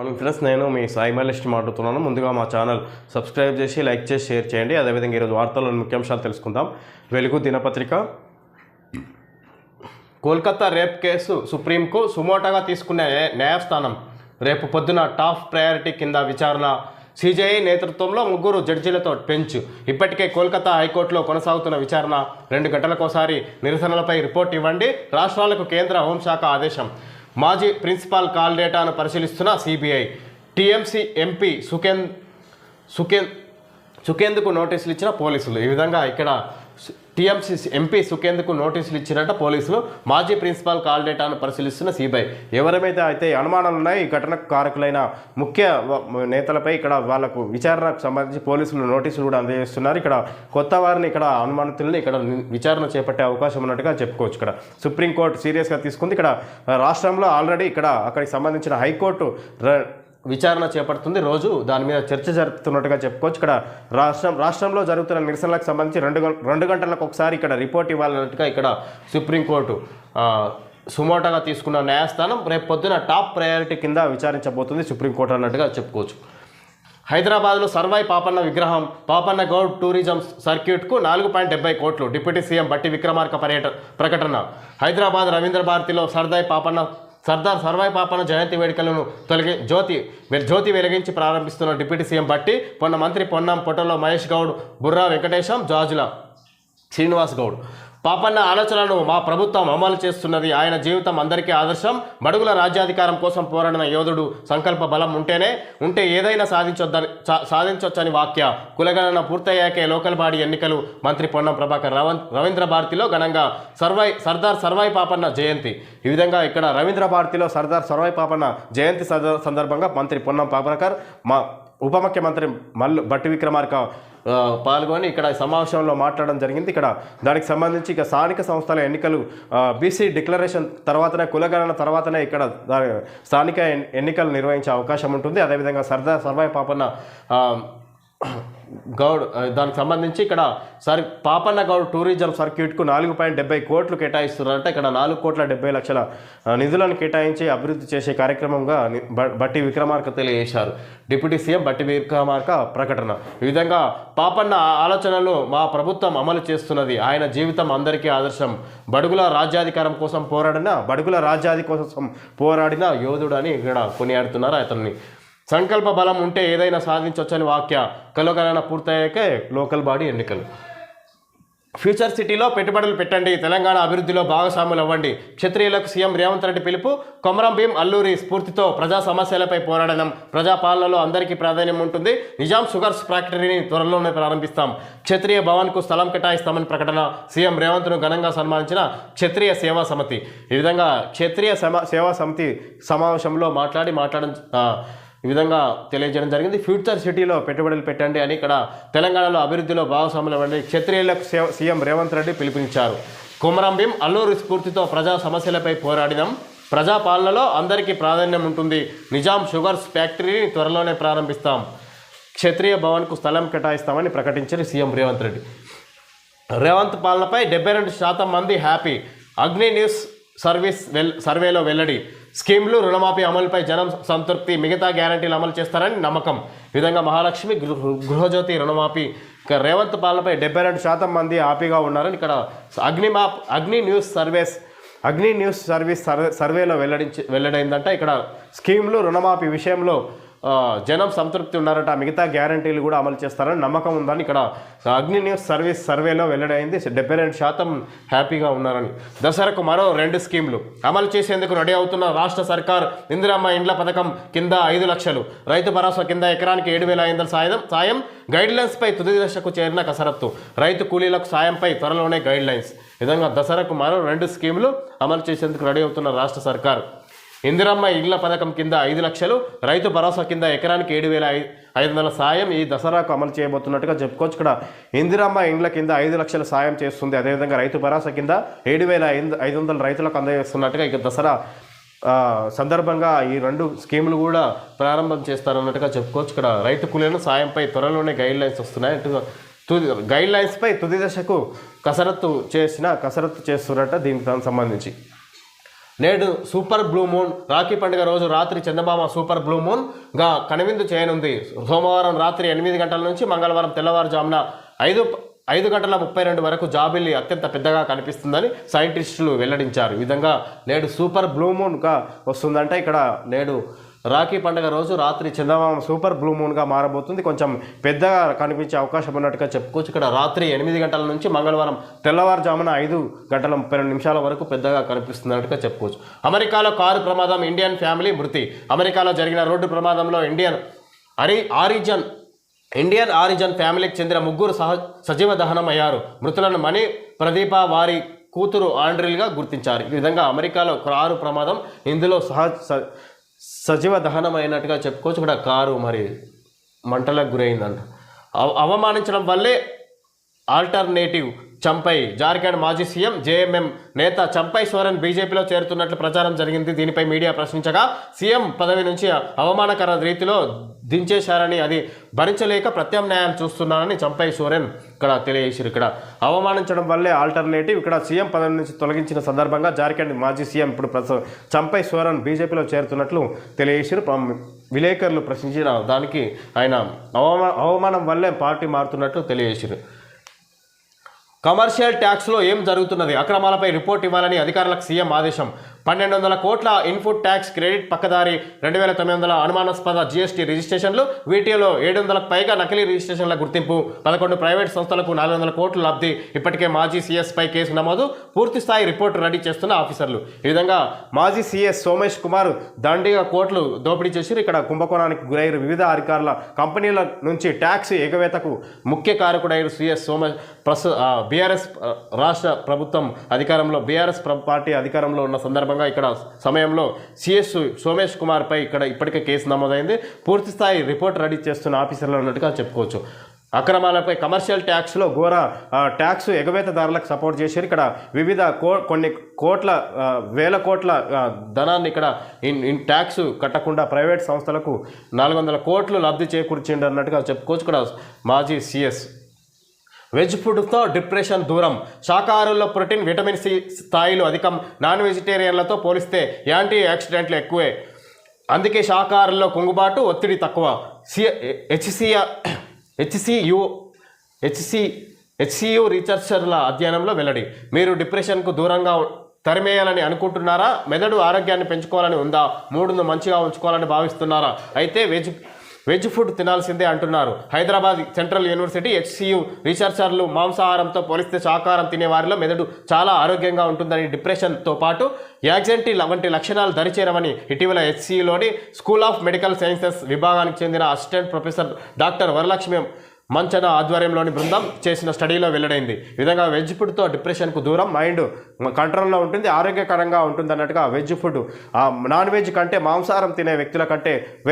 Morning friends, నేను మీ సాయి మల్లేష్ మాట్లాడుతున్నాను. ముందుగా మా ఛానల్ సబ్స్క్రైబ్ చేసి లైక్ చేసి షేర్ చేయండి. అదేవిధంగా ఈరోజు వార్తల్లోని ముఖ్యాంశాలు తెలుసుకుందాం. వెలుగు దినపత్రిక. కోల్కతా రేప్ కేసు సుప్రీంకు సుమోటోగా తీసుకునే న్యాయస్థానం రేపు పొద్దున టాప్ ప్రయారిటీ కింద విచారణ. సిజేఐ నేతృత్వంలో 3 జడ్జీలతో బెంచ్. ఇప్పటికే కోల్కతా హైకోర్టులో కొనసాగుతున్న విచారణ. 2 గంటలకోసారి నిరసనలపై రిపోర్ట్ ఇవ్వండి. రాష్ట్రాలకు కేంద్ర హోంశాఖ ఆదేశం. మాజీ ప్రిన్సిపాల్ కాల్ డేటాను పరిశీలిస్తున్న సిబిఐ. టీఎంసీ ఎంపీ సుఖేందుకు నోటీసులు ఇచ్చిన పోలీసులు. ఈ విధంగా ఇక్కడ టీఎంసీ ఎంపీ సుఖేందుకు నోటీసులు ఇచ్చినట్ట పోలీసులు. మాజీ ప్రిన్సిపాల్ కాల్ డేటాను పరిశీలిస్తున్న సిబిఐ. ఎవరైతే అయితే అనుమానాలు ఉన్నాయో ఈ ఘటనకు కారకులైన ముఖ్య నేతలపై ఇక్కడ వాళ్లకు విచారణకు సంబంధించి పోలీసులు నోటీసులు కూడా అందజేస్తున్నారు. ఇక్కడ కొత్త వారిని ఇక్కడ అనుమానితుల్ని ఇక్కడ విచారణ చేపట్టే అవకాశం ఉన్నట్టుగా చెప్పుకోవచ్చు. ఇక్కడ సుప్రీంకోర్టు సీరియస్గా తీసుకుంది. ఇక్కడ రాష్ట్రంలో ఆల్రెడీ ఇక్కడ అక్కడికి సంబంధించిన హైకోర్టు విచారణ చేపడుతుంది. రోజు దాని మీద చర్చ జరుపుతున్నట్టుగా చెప్పుకోవచ్చు. ఇక్కడ రాష్ట్రంలో జరుగుతున్న నిరసనలకు సంబంధించి 2 గంటలకు ఒకసారి ఇక్కడ రిపోర్ట్ ఇవ్వాలన్నట్టుగా ఇక్కడ సుప్రీంకోర్టు సుమోటోగా తీసుకున్న న్యాయస్థానం రేపు పొద్దున టాప్ ప్రయారిటీ కింద విచారించబోతుంది సుప్రీంకోర్టు అన్నట్టుగా చెప్పుకోవచ్చు. హైదరాబాద్లో సర్వాయి పాపన్న విగ్రహం. పాపన్న గౌడ్ టూరిజం సర్క్యూట్కు 4.70 కోట్లు. డిప్యూటీ సీఎం బట్టి విక్రమార్క ప్రకటన. హైదరాబాద్ రవీంద్ర భారతిలో సర్దార్ సర్వాయి పాపన్న జయంతి వేడుకలను జ్యోతి వెలిగించి ప్రారంభిస్తున్న డిప్యూటీ సీఎం బట్టి, మంత్రి పొన్నం పొట్టలో మహేష్ గౌడ్, బుర్రా వెంకటేశం, జాజుల శ్రీనివాస్ గౌడ్. పాపన్న ఆలోచనలను మా ప్రభుత్వం అమలు చేస్తున్నది. ఆయన జీవితం అందరికీ ఆదర్శం. బడుగుల రాజ్యాధికారం కోసం పోరాడిన యోధుడు. సంకల్ప బలం ఉంటే ఏదైనా సాధించొచ్చని వాక్య. కులగణన పూర్తయ్యాకే లోకల్ బాడీ ఎన్నికలు. మంత్రి పొన్నం ప్రభాకర్. రవీంద్ర భారతిలో ఘనంగా సర్దార్ సర్వాయి పాపన్న జయంతి. ఈ విధంగా ఇక్కడ రవీంద్ర భారతిలో సర్దార్ సర్వాయి పాపన్న జయంతి సందర్భంగా మంత్రి పొన్నం ప్రభాకర్, మా ఉప ముఖ్యమంత్రి బట్టి విక్రమార్క పాల్గొని ఇక్కడ సమావేశంలో మాట్లాడడం జరిగింది. ఇక్కడ దానికి సంబంధించి ఇక స్థానిక సంస్థల ఎన్నికలు బీసీ డిక్లరేషన్ తర్వాతనే, కులగణన తర్వాతనే ఇక్కడ స్థానిక ఎన్నికలు నిర్వహించే అవకాశం ఉంటుంది. అదేవిధంగా సర్దార్ సర్వాయి పాపన్న గౌడ్ దానికి సంబంధించి ఇక్కడ పాపన్న గౌడ్ టూరిజం సర్క్యూట్కు 4.70 కోట్లు కేటాయిస్తున్నారంటే ఇక్కడ 4,70,00,000 నిధులను కేటాయించి అభివృద్ధి చేసే కార్యక్రమంగా బట్టి విక్రమార్క తెలియజేశారు. డిప్యూటీ సీఎం బట్టి విక్రమార్క ప్రకటన. ఈ విధంగా పాపన్న ఆలోచనలు మా ప్రభుత్వం అమలు చేస్తున్నది. ఆయన జీవితం అందరికీ ఆదర్శం. బడుగుల రాజ్యాధికారం కోసం పోరాడిన యోధుడు అని ఇక్కడ కొనియాడుతున్నారు అతన్ని. సంకల్ప బలం ఉంటే ఏదైనా సాధించవచ్చని వాక్య. కులగణన పూర్తయ్యాకే లోకల్ బాడీ ఎన్నికలు. ఫ్యూచర్ సిటీలో పెట్టుబడులు పెట్టండి. తెలంగాణ అభివృద్ధిలో భాగస్వాములు అవ్వండి. క్షత్రియులకు సీఎం రేవంత్ రెడ్డి పిలుపు. కొమరం భీం అల్లూరి స్ఫూర్తితో ప్రజా సమస్యలపై పోరాడడం. ప్రజాపాలనలో అందరికీ ప్రాధాన్యం ఉంటుంది. నిజాం షుగర్స్ ఫ్యాక్టరీని త్వరలోనే ప్రారంభిస్తాం. క్షత్రియ భవన్కు స్థలం కేటాయిస్తామని ప్రకటన. సీఎం రేవంత్ను ఘనంగా సన్మానించిన క్షత్రియ సేవా సమితి. ఈ విధంగా క్షత్రియ సేవా సమితి సమావేశంలో మాట్లాడడం ఈ విధంగా తెలియజేయడం జరిగింది. ఫ్యూచర్ సిటీలో పెట్టుబడులు పెట్టండి అని ఇక్కడ తెలంగాణలో అభివృద్ధిలో భాగస్వాములు అవ్వండి. క్షత్రియులకు సీఎం రేవంత్ రెడ్డి పిలుపునిచ్చారు. కొమరం భీం అల్లూరి స్ఫూర్తితో ప్రజా సమస్యలపై పోరాడినాం. ప్రజాపాలనలో అందరికీ ప్రాధాన్యం ఉంటుంది. నిజాం షుగర్స్ ఫ్యాక్టరీని త్వరలోనే ప్రారంభిస్తాం. క్షత్రియ భవన్కు స్థలం కేటాయిస్తామని ప్రకటించారు సీఎం రేవంత్ రెడ్డి. రేవంత్ పాలనపై 72% మంది హ్యాపీ. అగ్ని న్యూస్ సర్వేలో వెల్లడి. స్కీమ్లు రుణమాఫీ అమలుపై జనం సంతృప్తి. మిగతా గ్యారంటీలు అమలు చేస్తారని నమ్మకం. ఈ విధంగా మహాలక్ష్మి, గృహజ్యోతి, రుణమాఫీ. ఇక రేవంత్ పాలనపై 72% మంది హ్యాపీగా ఉన్నారని ఇక్కడ అగ్ని న్యూస్ సర్వేలో వెల్లడైందంట. ఇక్కడ స్కీమ్లు రుణమాఫీ విషయంలో జనం సంతృప్తి ఉన్నారట. మిగతా గ్యారంటీలు కూడా అమలు చేస్తారని నమ్మకం ఉందని ఇక్కడ అగ్ని న్యూస్ సర్వేలో వెల్లడైంది. 72% హ్యాపీగా ఉన్నారని. దసరాకు మరో 2 స్కీమ్లు అమలు చేసేందుకు రెడీ అవుతున్న రాష్ట్ర సర్కార్. ఇందిరమ్మ ఇండ్ల పథకం కింద 5 లక్షలు. రైతు భరోసా కింద ఎకరానికి 7,500 సాయం. గైడ్లైన్స్పై తుది దశకు చేరిన కసరత్తు. రైతు కూలీలకు సాయంపై త్వరలోనే గైడ్లైన్స్. విధంగా దసరాకు మరో 2 స్కీమ్లు అమలు చేసేందుకు రెడీ అవుతున్న రాష్ట్ర సర్కార్. ఇందిరమ్మ ఇళ్ల పథకం కింద 5 లక్షలు. రైతు భరోసా కింద ఎకరానికి 7,500 సాయం ఈ దసరాకు అమలు చేయబోతున్నట్టుగా చెప్పుకోవచ్చు. ఇక్కడ ఇందిరమ్మ ఇండ్ల కింద 5 లక్షల సాయం చేస్తుంది. అదేవిధంగా రైతు భరోసా కింద 7,500 రైతులకు అందజేస్తున్నట్టుగా ఇక దసరా సందర్భంగా ఈ 2 స్కీములు కూడా ప్రారంభం చేస్తారన్నట్టుగా చెప్పుకోవచ్చు. ఇక్కడ రైతు కూలీల సాయంపై త్వరలోనే గైడ్లైన్స్ వస్తున్నాయి. గైడ్లైన్స్పై తుది దశకు కసరత్తు చేస్తున్నట్ట దీనికి సంబంధించి. నేడు సూపర్ బ్లూ మూన్. రాఖీ పండుగ రోజు రాత్రి చందమామ సూపర్ బ్లూ మూన్గా కనువిందు చేయనుంది. సోమవారం రాత్రి 8 గంటల నుంచి మంగళవారం తెల్లవారుజామున 5:32 వరకు జాబిల్లి అత్యంత పెద్దగా కనిపిస్తుందని సైంటిస్టులు వెల్లడించారు. ఈ విధంగా నేడు సూపర్ బ్లూ మూన్గా వస్తుందంటే ఇక్కడ నేడు రాఖీ పండుగ రోజు రాత్రి చందమామ సూపర్ బ్లూ మూన్గా మారబోతుంది. కొంచెం పెద్దగా కనిపించే అవకాశం ఉన్నట్టుగా చెప్పుకోవచ్చు. ఇక్కడ రాత్రి 8 గంటల నుంచి మంగళవారం తెల్లవారుజామున 5:32 వరకు పెద్దగా కనిపిస్తున్నట్టుగా చెప్పుకోవచ్చు. అమెరికాలో కారు ప్రమాదం, ఇండియన్ ఫ్యామిలీ మృతి. అమెరికాలో జరిగిన రోడ్డు ప్రమాదంలో ఇండియన్ ఆరిజిన్ ఫ్యామిలీకి చెందిన 3 సజీవ దహనం అయ్యారు. మృతులను మణి ప్రదీప వారి కూతురు ఆండ్రిల్గా గుర్తించారు. ఈ విధంగా అమెరికాలో కారు ప్రమాదం, ఇందులో సజీవ దహనం అయినట్టుగా చెప్పుకోవచ్చు. ఇక్కడ కారు మరి మంటలకు గురైందంట. అవమానించడం వల్లే ఆల్టర్నేటివ్ చంపై. జార్ఖండ్ మాజీ సీఎం జేఎంఎం నేత చంపై సోరెన్ బీజేపీలో చేరుతున్నట్లు ప్రచారం జరిగింది. దీనిపై మీడియా ప్రశ్నించగా సీఎం పదవి నుంచి అవమానకర రీతిలో దించేశారని, అది భరించలేక ప్రత్యామ్నాయం చూస్తున్నారని చంపై సోరెన్ ఇక్కడ తెలియజేశారు. ఇక్కడ అవమానించడం వల్లే ఆల్టర్నేటివ్. ఇక్కడ సీఎం పదవి నుంచి తొలగించిన సందర్భంగా జార్ఖండ్ మాజీ సీఎం ఇప్పుడు చంపై సోరెన్ బీజేపీలో చేరుతున్నట్లు తెలియజేశారు. విలేకరులు ప్రశ్నించిన దానికి ఆయన అవమానం వల్లే పార్టీ మారుతున్నట్లు తెలియజేశారు. కమర్షియల్ ట్యాక్స్లో ఏం జరుగుతున్నది? అక్రమాలపై రిపోర్ట్ ఇవ్వాలని అధికారులకు సీఎం ఆదేశం. 1200 కోట్ల ఇన్పుట్ ట్యాక్స్ క్రెడిట్ పక్కదారి, 2900 అనుమానాస్పద జీఎస్టీ రిజిస్ట్రేషన్లు, వీటిలో 700కు పైగా నకిలీ రిజిస్ట్రేషన్ల గుర్తింపు, 11 ప్రైవేట్ సంస్థలకు 400 కోట్ల లబ్ధి. ఇప్పటికే మాజీ సీఎస్పై కేసు నమోదు, పూర్తిస్థాయి రిపోర్టు రెడీ చేస్తున్న ఆఫీసర్లు. ఈ విధంగా మాజీ సీఎస్ సోమేష్ కుమార్ దండిగా కోట్లు దోపిడీ చేసి ఇక్కడ కుంభకోణానికి గురైన వివిధ అధికారుల కంపెనీల నుంచి ట్యాక్స్ ఎగవేతకు ముఖ్య కారకుడైన సీఎస్ సోమేష్ బీఆర్ఎస్ రాష్ట్ర ప్రభుత్వం అధికారంలో, బీఆర్ఎస్ పార్టీ అధికారంలో ఉన్న సందర్భంగా ఇక్కడ సమయంలో సీఎస్ సోమేష్ కుమార్ పై ఇక్కడ ఇప్పటికే కేసు నమోదైంది. పూర్తిస్థాయి రిపోర్ట్ రెడీ చేస్తున్న ఆఫీసర్లు అన్నట్టుగా చెప్పుకోవచ్చు. అక్రమాలపై కమర్షియల్ ట్యాక్స్లో ఘోర ట్యాక్స్ ఎగవేతదారులకు సపోర్ట్ చేశారు. ఇక్కడ వివిధ కొన్ని కోట్ల వేల కోట్ల ధనాన్ని ఇక్కడ ట్యాక్స్ కట్టకుండా ప్రైవేట్ సంస్థలకు 400 కోట్లు లబ్ధి చేకూర్చిండు అన్నట్టుగా చెప్పుకోవచ్చు. ఇక్కడ మాజీ సీఎస్. వెజ్ ఫుడ్తో డిప్రెషన్ దూరం. శాకాహారుల్లో ప్రోటీన్, విటమిన్ సి స్థాయిలు అధికం. నాన్ వెజిటేరియన్లతో పోలిస్తే యాంటీ ఆక్సిడెంట్లు ఎక్కువే. అందుకే శాకాహారుల్లో కుంగుబాటు, ఒత్తిడి తక్కువ. హెచ్సియు రీసెర్చర్ల అధ్యయనంలో వెల్లడి. మీరు డిప్రెషన్కు దూరంగా తరిమేయాలని అనుకుంటున్నారా? మెదడు ఆరోగ్యాన్ని పెంచుకోవాలని ఉందా? మూడును మంచిగా ఉంచుకోవాలని భావిస్తున్నారా? అయితే వెజ్ ఫుడ్ తినాల్సిందే అంటున్నారు. హైదరాబాద్ సెంట్రల్ యూనివర్సిటీ హెచ్సియు రీసెర్చర్లు మాంసాహారంతో పోలిస్తే శాకాహారం తినే వారిలో మెదడు చాలా ఆరోగ్యంగా ఉంటుందని, డిప్రెషన్తో పాటు యాంగ్జైటీ వంటి లక్షణాలు దరిచేరవని ఇటీవల హెచ్సియులోని స్కూల్ ఆఫ్ మెడికల్ సైన్సెస్ విభాగానికి చెందిన అసిస్టెంట్ ప్రొఫెసర్ డాక్టర్ వరలక్ష్మి మంచన ఆధ్వర్యంలోని బృందం చేసిన స్టడీలో వెల్లడైంది. ఈ విధంగా వెజ్ ఫుడ్తో డిప్రెషన్కు దూరం, మైండ్ కంట్రోల్లో ఉంటుంది, ఆరోగ్యకరంగా ఉంటుంది అన్నట్టుగా వెజ్ ఫుడ్ నాన్ వెజ్ కంటే, మాంసాహారం తినే వ్యక్తుల కంటే వెజ్